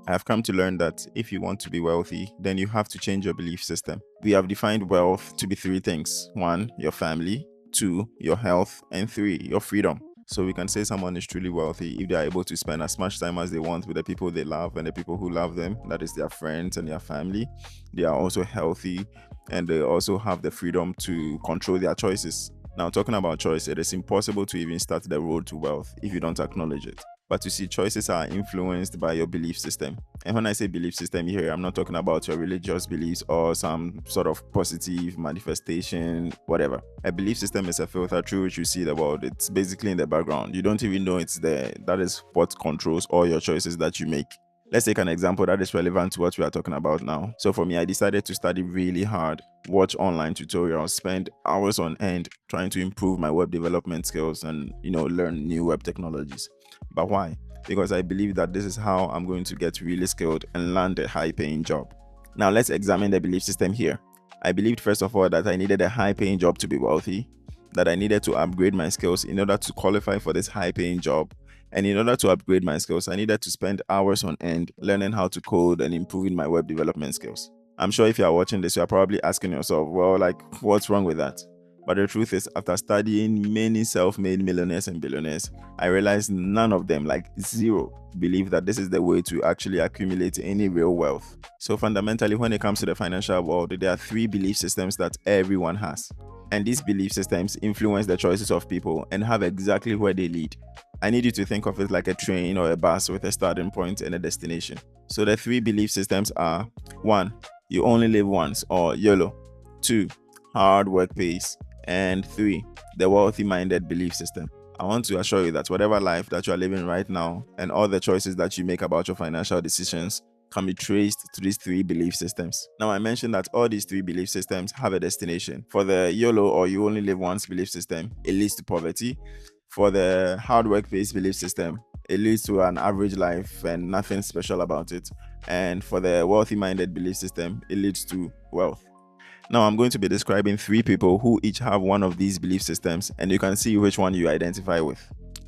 I have come to learn that if you want to be wealthy, then you have to change your belief system. We have defined wealth to be three things: one, your family; two, your health; and three, your freedom. So we can say someone is truly wealthy if they are able to spend as much time as they want with the people they love and the people who love them, that is their friends and their family. They are also healthy and they also have the freedom to control their choices. Now, talking about choice, it is impossible to even start the road to wealth if you don't acknowledge it. But you see, choices are influenced by your belief system. And when I say belief system here, I'm not talking about your religious beliefs or some sort of positive manifestation, whatever. A belief system is a filter through which you see the world. It's basically in the background. You don't even know it's there. That is what controls all your choices that you make. Let's take an example that is relevant to what we are talking about now. So for me, I decided to study really hard, watch online tutorials, spend hours on end trying to improve my web development skills and, learn new web technologies. But why? Because I believe that this is how I'm going to get really skilled and land a high paying job. Now let's examine the belief system here. I believed first of all that I needed a high paying job to be wealthy, that I needed to upgrade my skills in order to qualify for this high paying job. And in order to upgrade my skills, I needed to spend hours on end learning how to code and improving my web development skills. I'm sure if you are watching this, you are probably asking yourself, well, what's wrong with that? But the truth is, after studying many self-made millionaires and billionaires, I realized none of them, like zero, believe that this is the way to actually accumulate any real wealth. So fundamentally, when it comes to the financial world, there are three belief systems that everyone has. And these belief systems influence the choices of people and have exactly where they lead. I need you to think of it like a train or a bus with a starting point and a destination. So the three belief systems are: one, you only live once, or YOLO; two, hard work pays; and three, the wealthy minded belief system. I want to assure you that whatever life that you are living right now and all the choices that you make about your financial decisions can be traced to these three belief systems. Now, I mentioned that all these three belief systems have a destination. For the YOLO, or you only live once belief system, it leads to poverty. For the hard work based belief system, it leads to an average life and nothing special about it. And for the wealthy minded belief system, it leads to wealth. Now, I'm going to be describing three people who each have one of these belief systems, and you can see which one you identify with.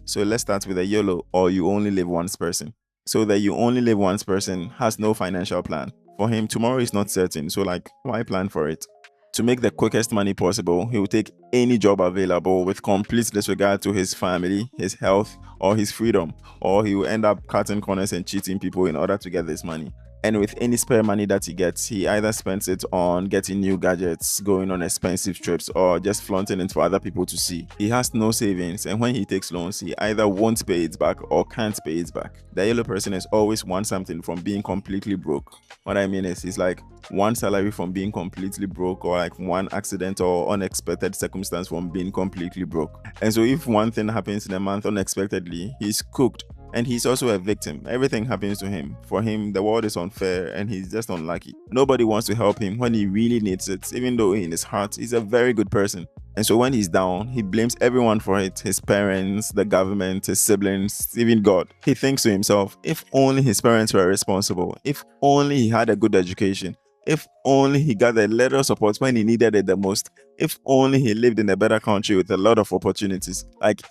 So let's start with the YOLO, or you only live once person. So the you only live once person has no financial plan. For him, tomorrow is not certain, so why plan for it? To make the quickest money possible, he will take any job available with complete disregard to his family, his health, or his freedom, or he will end up cutting corners and cheating people in order to get this money. And with any spare money that he gets, he either spends it on getting new gadgets, going on expensive trips, or just flaunting it for other people to see. He has no savings, and when he takes loans, he either won't pay it back or can't pay it back. The yellow person is always one something from being completely broke. What I mean is, he's like one salary from being completely broke, or like one accident or unexpected circumstance from being completely broke. And so if one thing happens in a month unexpectedly, he's cooked. And he's also a victim. Everything happens to him. For him, the world is unfair and he's just unlucky. Nobody wants to help him when he really needs it, even though in his heart, he's a very good person. And so when he's down, he blames everyone for it: his parents, the government, his siblings, even God. He thinks to himself, if only his parents were responsible, if only he had a good education, if only he got a little support when he needed it the most, if only he lived in a better country with a lot of opportunities.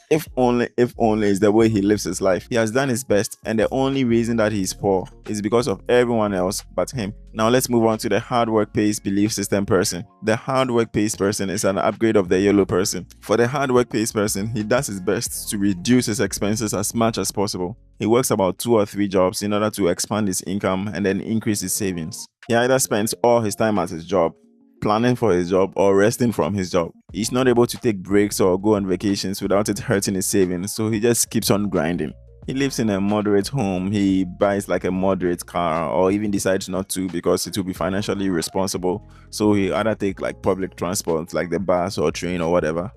If only is the way he lives his life. He has done his best, and the only reason that he's poor is because of everyone else but him. Now let's move on to the hard work pays belief system person. The hard work pays person is an upgrade of the yellow person. For the hard work pays person, he does his best to reduce his expenses as much as possible. He works about 2 or 3 jobs in order to expand his income and then increase his savings. He either spends all his time at his job, planning for his job, or resting from his job. He's not able to take breaks or go on vacations without it hurting his savings, so he just keeps on grinding. He lives in a moderate home, he buys like a moderate car, or even decides not to because it will be financially irresponsible, so he either take like public transport like the bus or train or whatever.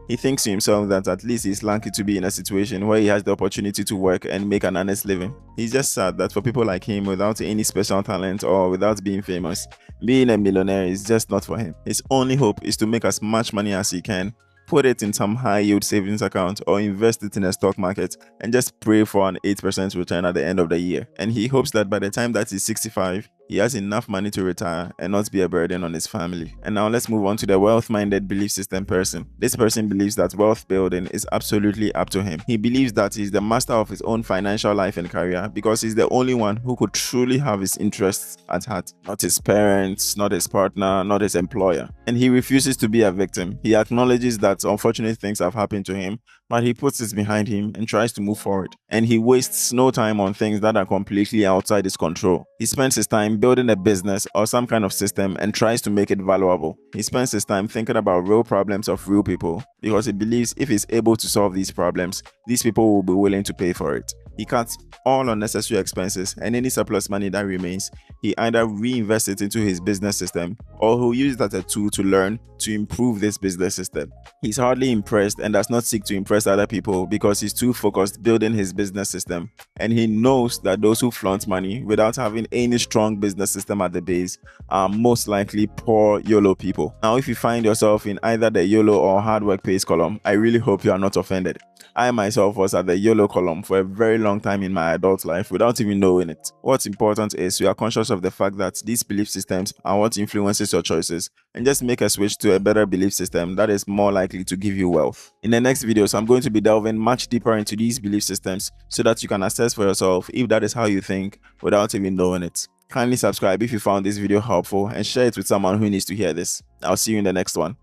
He thinks to himself that at least he's lucky to be in a situation where he has the opportunity to work and make an honest living. He's just sad that for people like him without any special talent or without being famous, being a millionaire is just not for him. His only hope is to make as much money as he can, put it in some high yield savings account, or invest it in a stock market and just pray for an 8% return at the end of the year. And he hopes that by the time that he's 65, He has enough money to retire and not be a burden on his family. And now let's move on to the wealth-minded belief system person. This person believes that wealth building is absolutely up to him. He believes that he's the master of his own financial life and career because he's the only one who could truly have his interests at heart, not his parents, not his partner, not his employer. And he refuses to be a victim. He acknowledges that unfortunate things have happened to him, but he puts it behind him and tries to move forward. And he wastes no time on things that are completely outside his control. He spends his time building a business or some kind of system and tries to make it valuable. He spends his time thinking about real problems of real people because he believes if he's able to solve these problems, these people will be willing to pay for it. He cuts all unnecessary expenses, and any surplus money that remains, he either reinvests it into his business system or he'll use it as a tool to learn to improve this business system. He's hardly impressed and does not seek to impress other people because he's too focused building his business system, and he knows that those who flaunt money without having any strong business system at the base are most likely poor YOLO people. Now, if you find yourself in either the YOLO or hard work pays column, I really hope you are not offended. I myself was at the YOLO column for a very long time in my adult life without even knowing it. What's important is you are conscious of the fact that these belief systems are what influences your choices, and just make a switch to a better belief system that is more likely to give you wealth. In the next videos, I'm going to be delving much deeper into these belief systems so that you can assess for yourself if that is how you think without even knowing it. Kindly subscribe if you found this video helpful and share it with someone who needs to hear this. I'll see you in the next one.